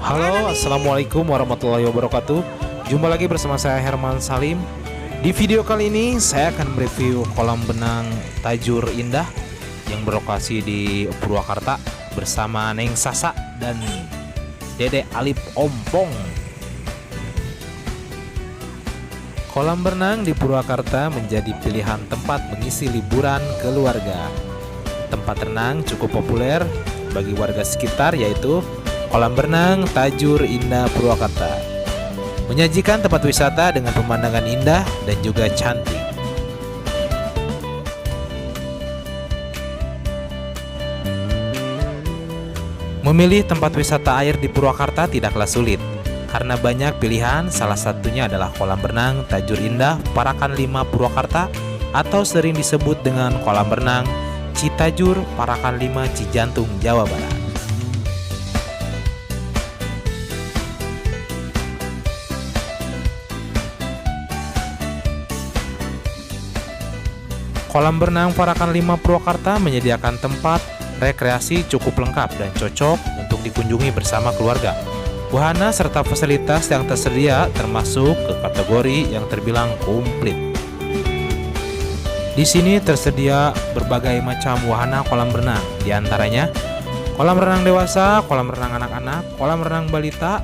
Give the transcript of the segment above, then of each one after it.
Halo, assalamualaikum warahmatullahi wabarakatuh. Jumpa lagi bersama saya Herman Salim. Di video kali ini saya akan mereview kolam benang Tajur Indah yang berlokasi di Purwakarta bersama Neng Sasa dan Dede Alip Ompong. Kolam berenang di Purwakarta menjadi pilihan tempat mengisi liburan keluarga. Tempat renang cukup populer bagi warga sekitar, yaitu kolam berenang Tajur Indah Purwakarta. Menyajikan tempat wisata dengan pemandangan indah dan juga cantik. Memilih tempat wisata air di Purwakarta tidaklah sulit, karena banyak pilihan. Salah satunya adalah kolam berenang Tajur Indah Parakan 5 Purwakarta, atau sering disebut dengan kolam berenang Citajur Parakan 5 Cijantung, Jawa Barat. Kolam berenang Parakan 5 Purwakarta menyediakan tempat rekreasi cukup lengkap dan cocok untuk dikunjungi bersama keluarga. Wahana serta fasilitas yang tersedia termasuk ke kategori yang terbilang komplit. Di sini tersedia berbagai macam wahana kolam renang, di antaranya kolam renang dewasa, kolam renang anak-anak, kolam renang balita,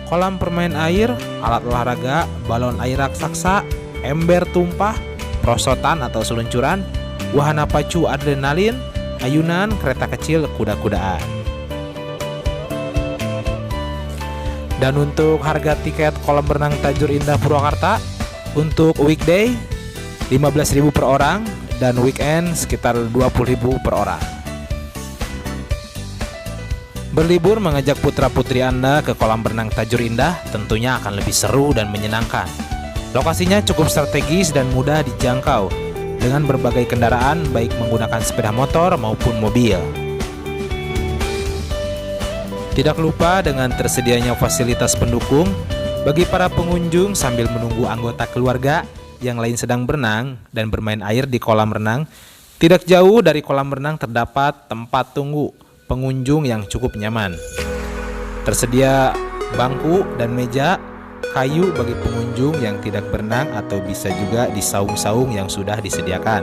kolam permain air, alat olahraga, balon air raksasa, ember tumpah, prosotan atau seluncuran, wahana pacu adrenalin, ayunan, kereta kecil, kuda-kudaan. Dan untuk harga tiket kolam berenang Tajur Indah Purwakarta, untuk weekday 15.000 per orang dan weekend sekitar 20.000 per orang. Berlibur mengajak putra-putri Anda ke kolam berenang Tajur Indah tentunya akan lebih seru dan menyenangkan. Lokasinya cukup strategis dan mudah dijangkau dengan berbagai kendaraan, baik menggunakan sepeda motor maupun mobil. Tidak lupa dengan tersedianya fasilitas pendukung bagi para pengunjung sambil menunggu anggota keluarga yang lain sedang berenang dan bermain air di kolam renang. Tidak jauh dari kolam renang terdapat tempat tunggu pengunjung yang cukup nyaman. Tersedia bangku dan meja kayu bagi pengunjung yang tidak berenang, atau bisa juga di saung-saung yang sudah disediakan.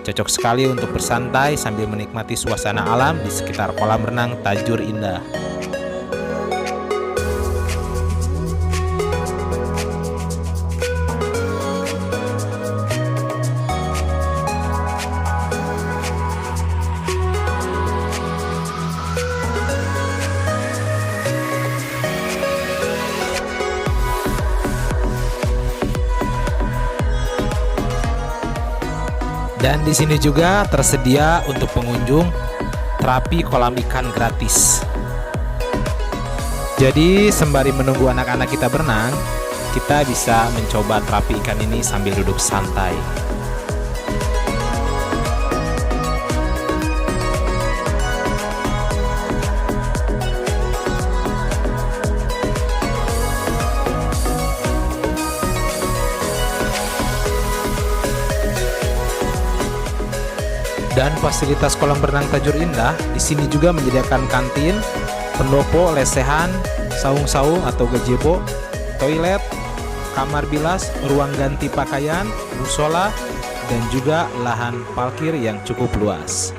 Cocok sekali untuk bersantai sambil menikmati suasana alam di sekitar kolam renang Tajur Indah. Dan di sini juga tersedia untuk pengunjung terapi kolam ikan gratis. Jadi sembari menunggu anak-anak kita berenang, kita bisa mencoba terapi ikan ini sambil duduk santai. Dan fasilitas kolam berenang Tajur Indah di sini juga menyediakan kantin, pendopo, lesehan, saung-saung atau gazebo, toilet, kamar bilas, ruang ganti pakaian, musola, dan juga lahan parkir yang cukup luas.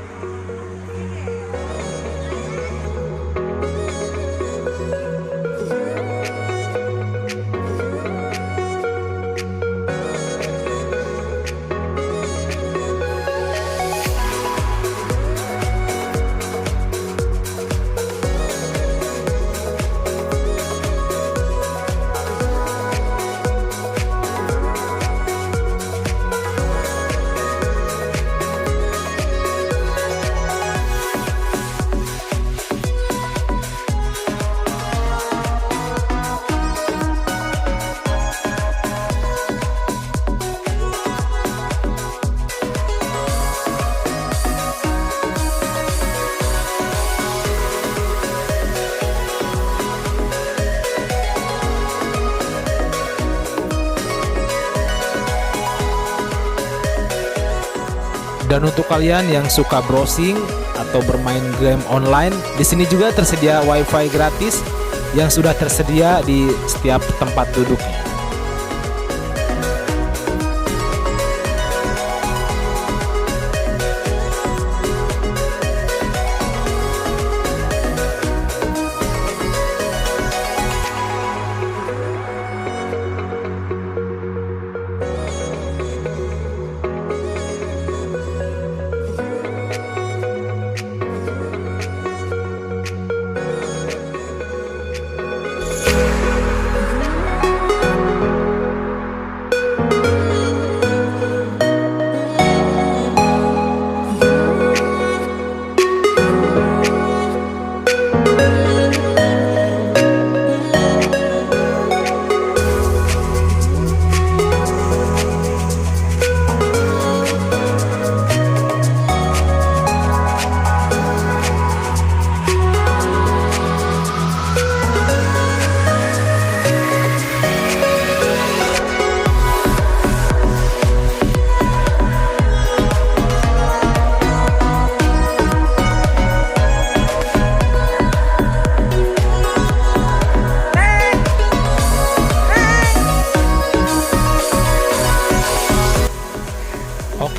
Dan untuk kalian yang suka browsing atau bermain game online, di sini juga tersedia WiFi gratis yang sudah tersedia di setiap tempat duduknya.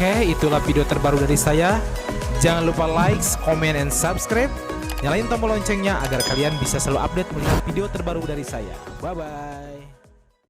Oke, itulah video terbaru dari saya. Jangan lupa like, comment, and subscribe. Nyalain tombol loncengnya agar kalian bisa selalu update melihat video terbaru dari saya. Bye-bye.